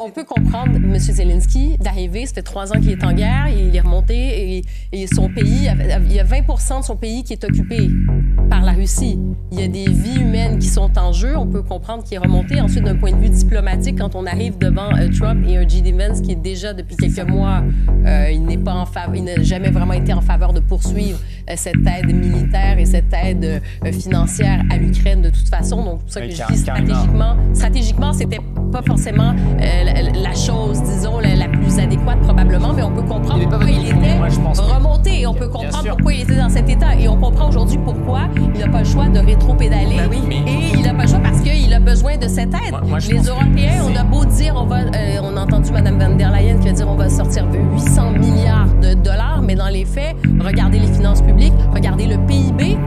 On peut comprendre M. Zelensky d'arriver, ça fait 3 ans qu'il est en guerre, il est remonté et son pays, il y a 20% de son pays qui est occupé par la Russie. Il y a des vies humaines qui sont en jeu, on peut comprendre qu'il est remonté. Ensuite, d'un point de vue diplomatique, quand on arrive devant Trump et un J.D. Vance qui est déjà depuis quelques mois, il n'a jamais vraiment été en faveur de poursuivre cette aide militaire et cette aide financière à l'Ukraine de toute façon. Donc, pour ça que je dis stratégiquement, c'était pas forcément la chose, disons, la plus adéquate probablement, mais on peut comprendre pourquoi il était remonté et on peut comprendre pourquoi il était dans cet état. Et on comprend aujourd'hui pourquoi il n'a pas le choix de rétro-pédaler et il n'a pas le choix parce qu'il a besoin de cette aide. Les Européens, on a beau dire, on a entendu Mme van der Leyen qui va dire on va sortir 800 milliards de dollars, mais dans les faits, regardez les finances publiques, regardez le PIB.